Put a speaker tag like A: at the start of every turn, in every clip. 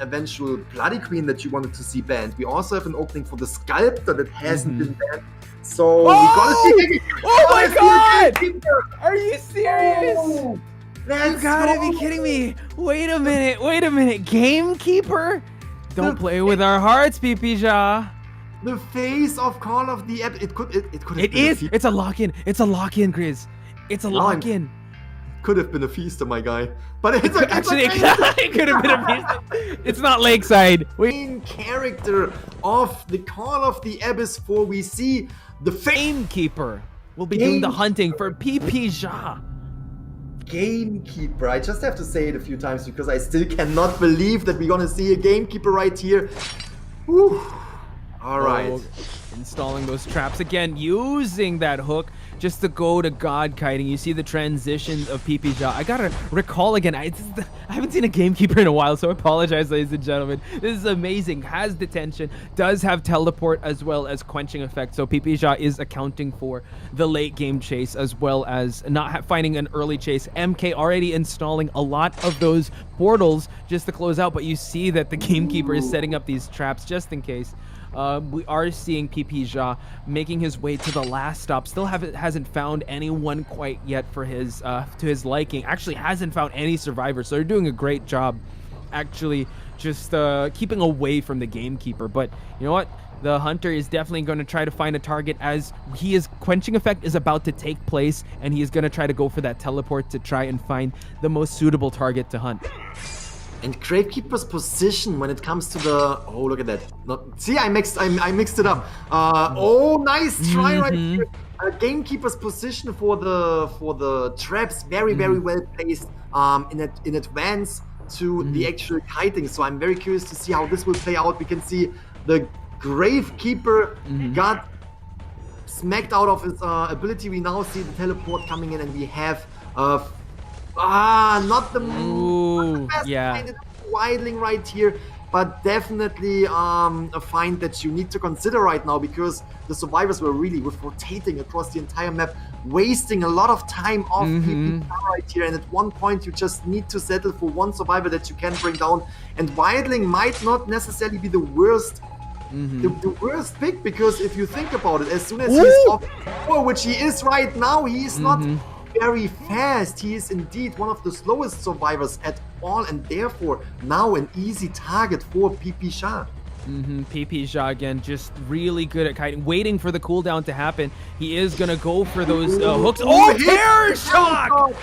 A: eventual Bloody Queen that you wanted to see banned. We also have an opening for the Sculptor that hasn't been banned. So we gotta see.
B: Oh my god! Are you serious?
A: Oh,
B: You gotta be kidding me! Wait a minute! Gamekeeper? Don't play with our hearts, PPXZ.
A: The face of Call of the Abyss. It could have
B: It
A: been
B: is. It's a lock-in. It's a lock-in, Grizz. It's a lock-in.
A: Could have been a feaster, my guy. But it's
B: Actually, it could have been a feaster. It's not Lakeside.
A: Main character of the Call of the Abyss 4. We see the
B: Gamekeeper will be doing the hunting for PPXZ.
A: Gamekeeper. I just have to say it a few times because I still cannot believe that we're gonna see a Gamekeeper right here. Whew. All right.
B: Oh, installing those traps again, using that hook just to go to God kiting. You see the transitions of PPXZ. I gotta recall again. I haven't seen a Gamekeeper in a while, so I apologize, ladies and gentlemen. This is amazing. Has detention, does have teleport as well as quenching effect. So PPXZ is accounting for the late game chase as well as not finding an early chase. MK already installing a lot of those portals just to close out, but you see that the Gamekeeper is setting up these traps just in case. We are seeing PPXZ making his way to the last stop. Still hasn't found anyone quite yet for his to his liking. Actually hasn't found any survivors. So they're doing a great job actually just keeping away from the Gamekeeper. But you know what? The Hunter is definitely going to try to find a target as quenching effect is about to take place, and he is going to try to go for that teleport to try and find the most suitable target to hunt.
A: And Gravekeeper's position when it comes to the look at that. See, I mixed it up. Oh, nice try right here. Gamekeeper's position for the traps very well placed in advance to the actual kiting. So I'm very curious to see how this will play out. We can see the Gravekeeper got smacked out of his ability. We now see the teleport coming in, and we have not the best kind of wildling right here, but definitely a find that you need to consider right now, because the survivors were really rotating across the entire map, wasting a lot of time off people right here, and at one point you just need to settle for one survivor that you can bring down, and wildling might not necessarily be the worst the worst pick, because if you think about it, as soon as he's off, which he is right now, he is not very fast. He is indeed one of the slowest survivors at all, and therefore now an easy target for PPXZ.
B: PPXZ again, just really good at kiting, waiting for the cooldown to happen. He is gonna go for those hooks. Oh, terror shock!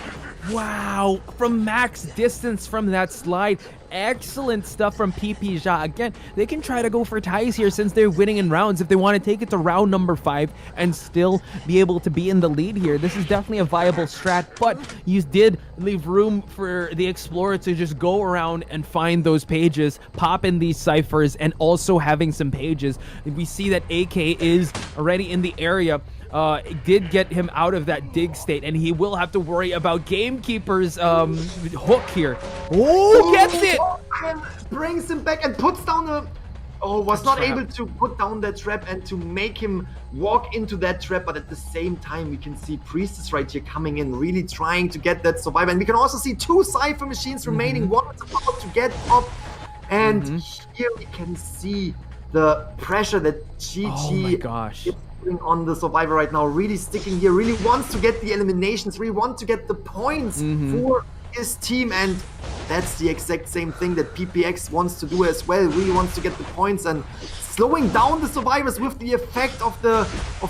B: Wow, from max distance from that slide. Excellent stuff from PPXZ. Again, they can try to go for ties here since they're winning in rounds. If they want to take it to round number 5 and still be able to be in the lead here, this is definitely a viable strat, but you did leave room for the Explorer to just go around and find those pages, pop in these ciphers, and also having some pages. We see that AK is already in the area. It did get him out of that dig state, and he will have to worry about Gamekeeper's hook here. Oh, gets it!
A: Brings him back and puts down a... was not able to put down that trap and to make him walk into that trap, but at the same time we can see Priestess right here coming in, really trying to get that survivor, and we can also see 2 Cypher machines remaining. One is about to get up, and here we can see the pressure that GG is putting on the survivor right now, really sticking here, really wants to get the eliminations, really want to get the points for his team, and that's the exact same thing that PPX wants to do as well. Really wants to get the points and slowing down the survivors with the effect of the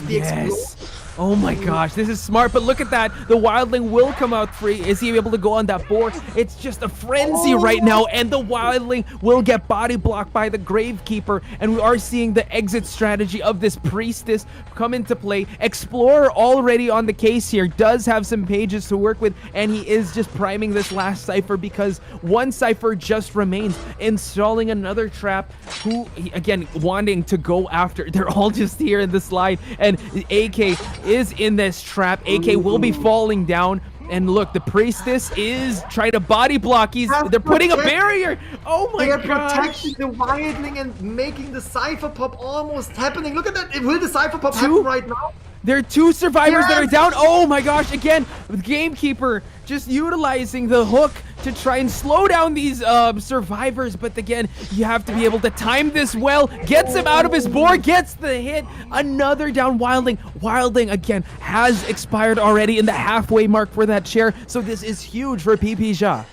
A: explosion.
B: Oh my gosh, this is smart, but look at that. The Wildling will come out free. Is he able to go on that board? It's just a frenzy right now, and the Wildling will get body blocked by the Gravekeeper, and we are seeing the exit strategy of this Priestess come into play. Explorer already on the case here, does have some pages to work with, and he is just priming this last Cypher because one Cypher just remains, installing another trap, who, again, wanting to go after. They're all just here in the slide, and AK is in this trap. AK will be falling down, and look, the Priestess is trying to body block. They're putting a barrier. Oh my god! They're
A: protecting the Wildling and making the Cypher pop almost happening. Look at that! Will the Cypher pop happen right now?
B: There are 2 survivors that are down. Oh my gosh, again, with Gamekeeper just utilizing the hook to try and slow down these survivors. But again, you have to be able to time this well. Gets him out of his board, gets the hit. Another down Wildling. Wildling, again, has expired already in the halfway mark for that chair. So this is huge for PPJ.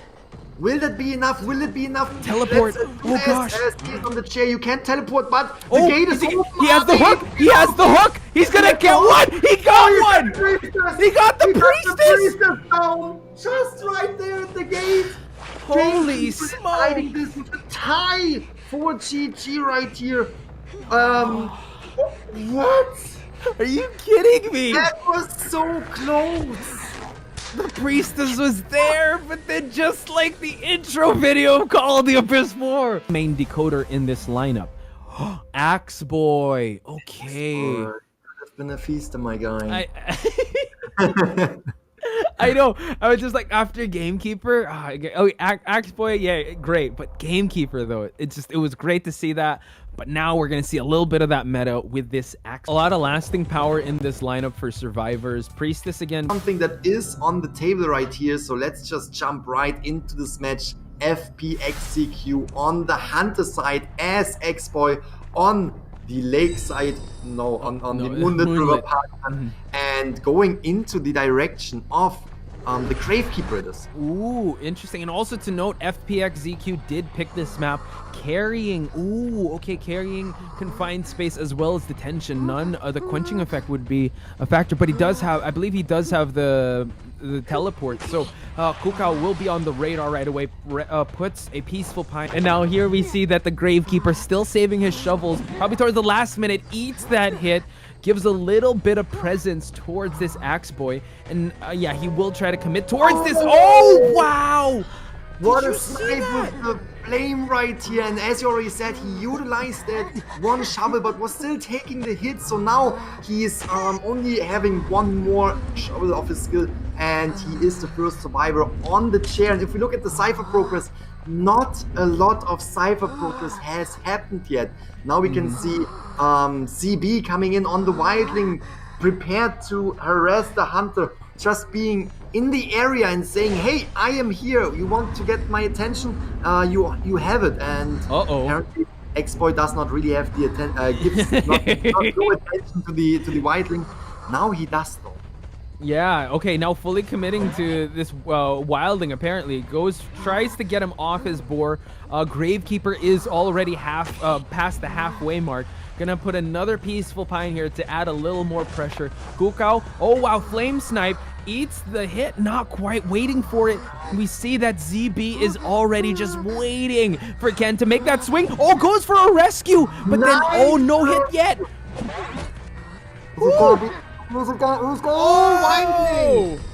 A: Will that be enough? Will it be enough?
B: Teleport. Oh gosh.
A: He's on the chair. You can't teleport, but the gate is open.
B: He has the hook. He has the hook. He's gonna get one. He got one. He got the priestess
A: down. Just right there at the gate.
B: Holy smoke.
A: This is a tie for GG right here. What?
B: Are you kidding me?
A: That was so close.
B: The priestess was there, but then just like the intro video of Call of the Abyss 4. Main decoder in this lineup. Axe Boy. Okay.
A: It's been a feast, my guy.
B: I know. I was just like, after Gamekeeper, Axe Boy, yeah, great. But Gamekeeper, though, it was great to see that. But now we're going to see a little bit of that meta with this Axe. A lot of lasting power in this lineup for survivors. Priestess again.
A: Something that is on the table right here. So let's just jump right into this match. FPX.ZQ on the Hunter side as X-Boy, on the lake side, on the Moonlit River Park, and going into the direction of the Gravekeeper it is.
B: Ooh, interesting. And also to note, FPX.ZQ did pick this map carrying, carrying confined space as well as detention. None of the quenching effect would be a factor, but he does have, I believe he does have the teleport. So Kukao will be on the radar right away, puts a peaceful pine. And now here we see that the Gravekeeper still saving his shovels, probably towards the last minute, eats that hit, gives a little bit of presence towards this Axe Boy. And yeah, he will try to commit towards this. Oh, wow!
A: What a snipe with the flame right here. And as you already said, he utilized that one shovel, but was still taking the hit. So now he is only having one more shovel of his skill. And he is the first survivor on the chair. And if we look at the Cypher progress, not a lot of Cypher progress has happened yet. Now we can see CB coming in on the Wildling, prepared to harass the Hunter, just being in the area and saying, hey, I am here, you want to get my attention, you have it. And apparently X-Boy does not really have the gives not no attention to the Wildling. Now he does though.
B: Yeah, okay, now fully committing to this Wildling, apparently. Tries to get him off his boar. Gravekeeper is already past the halfway mark. Gonna put another peaceful pine here to add a little more pressure. Kukao, oh wow, flame snipe, eats the hit, not quite waiting for it. We see that ZB is already just waiting for Ken to make that swing. Oh, goes for a rescue, but then, oh, no hit yet.
A: Oh,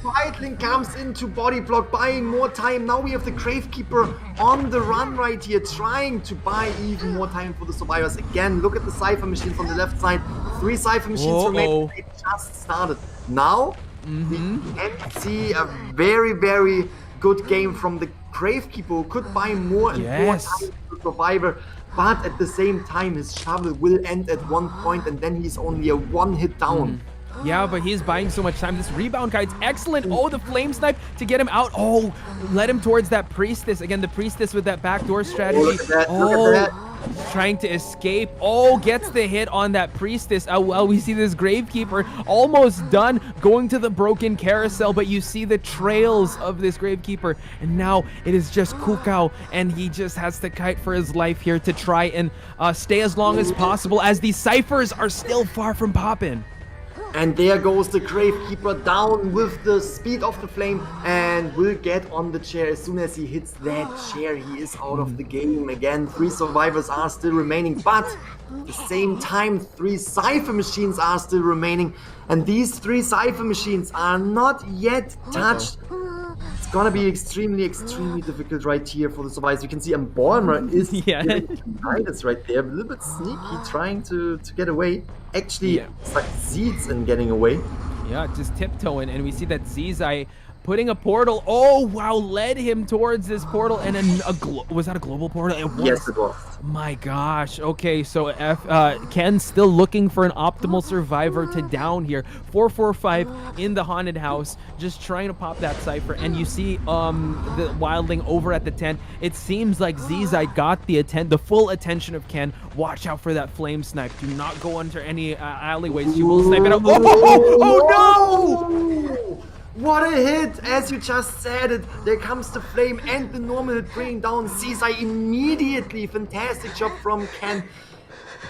A: Wildling comes into body block, buying more time. Now we have the Gravekeeper on the run right here, trying to buy even more time for the survivors. Again, look at the Cypher machines on the left side. 3 Cypher machines remain. They just started. Now, we can see a very, very good game from the Gravekeeper, who could buy more and more time for the survivor. But at the same time, his shovel will end at one point, and then he's only a one hit down.
B: Yeah, but he's buying so much time. This rebound guide's excellent. Oh, the flame snipe to get him out. Oh, led him towards that priestess. Again, the priestess with that backdoor strategy.
A: Look at that. Look at that.
B: Trying to escape. Oh, gets the hit on that priestess. Well, we see this Gravekeeper almost done going to the broken carousel, but you see the trails of this Gravekeeper. And now it is just Kukao, and he just has to kite for his life here to try and stay as long as possible, as these ciphers are still far from popping.
A: And there goes the Gravekeeper down with the speed of the flame, and will get on the chair. As soon as he hits that chair, he is out of the game again. 3 survivors are still remaining, but at the same time, 3 Cypher machines are still remaining. And these 3 Cypher machines are not yet touched. It's gonna be extremely, extremely difficult right here for the survivors. You can see Embalmer is Titus right there, a little bit sneaky, trying to get away. Actually, succeeds in getting away.
B: Yeah, just tiptoeing, and we see that Zizai putting a portal. Oh, wow, led him towards this portal. And then was that a global portal? It was.
A: Yes, it was.
B: My gosh. Okay, so Ken still looking for an optimal survivor to down here. 445 in the haunted house, just trying to pop that cipher. And you see the wildling over at the tent. It seems like ZZ got the full attention of Ken. Watch out for that flame snipe. Do not go under any alleyways. She will snipe it out. Oh no!
A: What a hit! As you just said it, there comes the flame and the normal hit bringing down Zizai immediately. Fantastic job from Ken.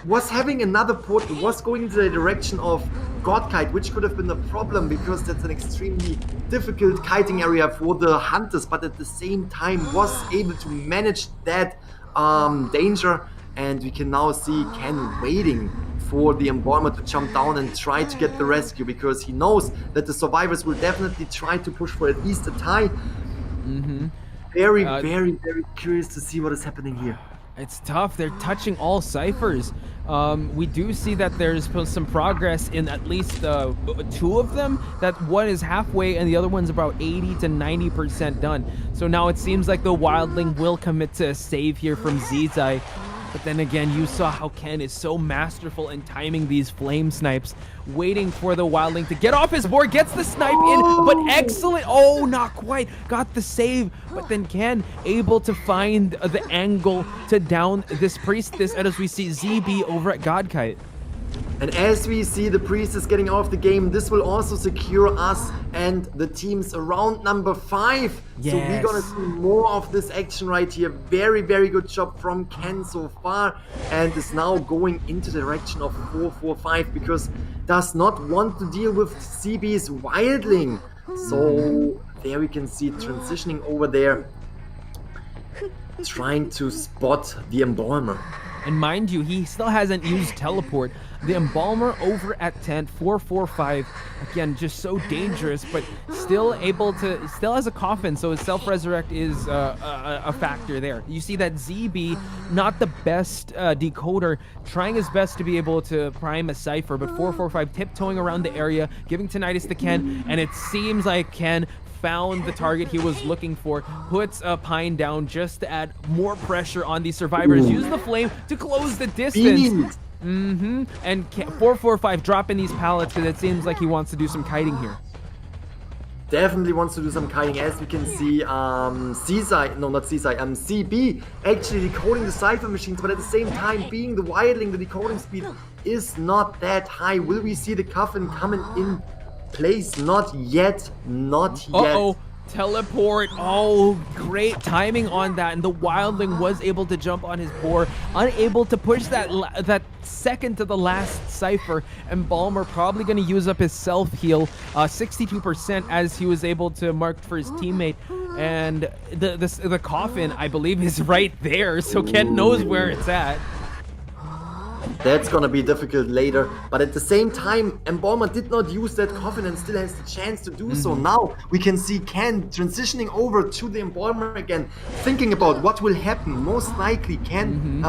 A: Was having another portal, was going into the direction of Godkite, which could have been a problem because that's an extremely difficult kiting area for the hunters, but at the same time was able to manage that danger. And we can now see Ken waiting for the Embalmer to jump down and try to get the rescue, because he knows that the survivors will definitely try to push for at least a tie. Very, very curious to see what is happening here.
B: It's tough. They're touching all ciphers. We do see that there's some progress in at least 2 of them. That one is halfway and the other one's about 80 to 90% done. So now it seems like the wildling will commit to a save here from Zizai. But then again, you saw how Ken is so masterful in timing these flame snipes, waiting for the wildling to get off his board, gets the snipe in, but excellent. Oh, not quite. Got the save, but then Ken able to find the angle to down this priestess, and as we see ZB over at Godkite.
A: And as we see the priestess getting off the game, this will also secure us and the teams around number 5.
B: Yes.
A: So we're gonna see more of this action right here. Very, very good job from Ken so far, and is now going into the direction of 445 because does not want to deal with CB's wildling. So there we can see transitioning over there, trying to spot the Embalmer.
B: And mind you, he still hasn't used teleport. The Embalmer over at tent 445, again, just so dangerous, but still has a coffin, so his self-resurrect is a factor there. You see that ZB, not the best decoder, trying his best to be able to prime a cipher, but 445 tiptoeing around the area, giving tinnitus to Ken, and it seems like Ken found the target he was looking for, puts a pine down just to add more pressure on these survivors. Use the flame to close the distance. And 445 dropping these pallets because it seems like he wants to do some kiting here.
A: Definitely wants to do some kiting, as we can see CB actually decoding the cipher machines, but at the same time being the wildling, the decoding speed is not that high. Will we see the coffin coming in place? Not yet, not yet.
B: Uh-oh, teleport. Oh, great timing on that, and the wildling was able to jump on his board, unable to push that second to the last cipher. Embalmer probably going to use up his self heal, 62%, as he was able to mark for his teammate, and the coffin, I believe, is right there, so Ken knows where it's at.
A: That's gonna be difficult later, but at the same time, Embalmer did not use that coffin and still has the chance to do so. Now we can see Ken transitioning over to the Embalmer again, thinking about what will happen. Most likely Ken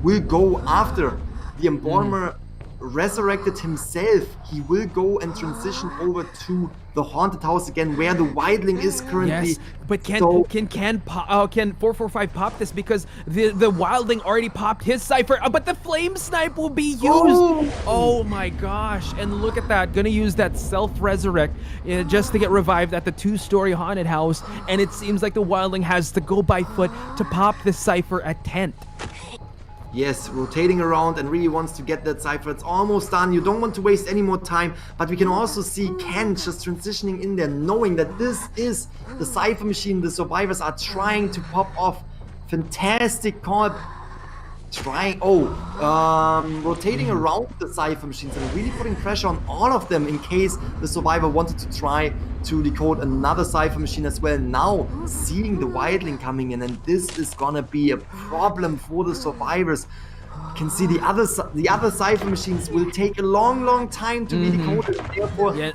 A: will go after the Embalmer resurrected himself. He will go and transition over to the haunted house again, where the wildling is currently.
B: Yes, but can 445 pop this, because the wildling already popped his cipher, but the flame snipe will be used. Oh my gosh, and look at that, gonna use that self-resurrect just to get revived at the 2-story haunted house, and it seems like the wildling has to go by foot to pop the cipher at tent.
A: Yes, rotating around and really wants to get that cipher. It's almost done. You don't want to waste any more time, but we can also see Ken just transitioning in there, knowing that this is the cipher machine the survivors are trying to pop off. Fantastic call. Rotating around the cipher machines and really putting pressure on all of them in case the survivor wanted to try to decode another cipher machine as well. Now seeing the wildling coming in, and this is gonna be a problem for the survivors. You can see the other cipher machines will take a long time to be decoded. Therefore, the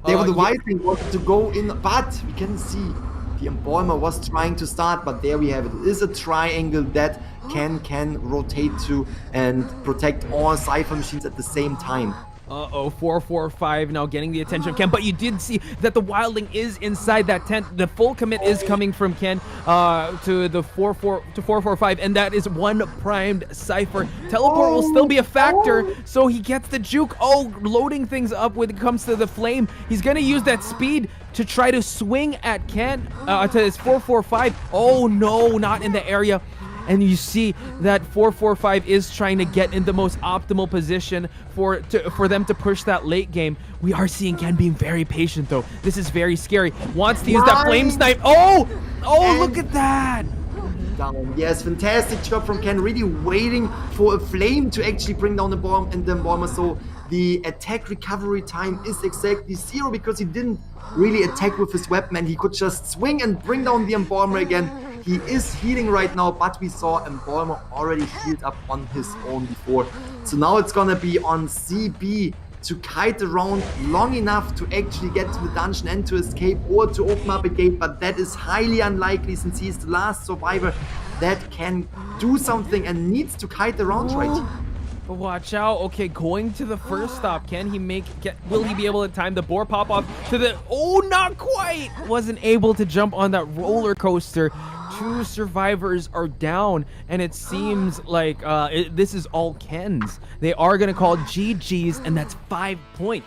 A: wildling wanted to go in, but we can see the Embalmer was trying to start, but there we have it. It is a triangle that Ken can rotate to and protect all cipher machines at the same time.
B: Uh-oh, 445 now getting the attention of Ken, but you did see that the wildling is inside that tent. The full commit is coming from Ken to the 445, and that is one primed Cypher. Teleport will still be a factor, so he gets the juke. Oh, loading things up when it comes to the flame. He's gonna use that speed to try to swing at Ken, to his 445. Oh no, not in the area. And you see that 445 is trying to get in the most optimal position for them to push that late game. We are seeing Ken being very patient though. This is very scary. Wants to use that flame snipe. Oh, look at that.
A: Down. Yes, fantastic job from Ken, really waiting for a flame to actually bring down the bomb and the bomber. So the attack recovery time is exactly 0 because he didn't really attack with his weapon and he could just swing and bring down the Embalmer again. He is healing right now, but we saw Embalmer already healed up on his own before. So now it's gonna be on CB to kite around long enough to actually get to the dungeon and to escape or to open up a gate, but that is highly unlikely since he's the last survivor that can do something and needs to kite around right here.
B: Watch out. Okay, going to the first stop. Can he will he be able to time the boar pop off to the, oh, not quite. Wasn't able to jump on that roller coaster. 2 survivors are down, and it seems like this is all Ken's. They are going to call GG's, and that's 5 points.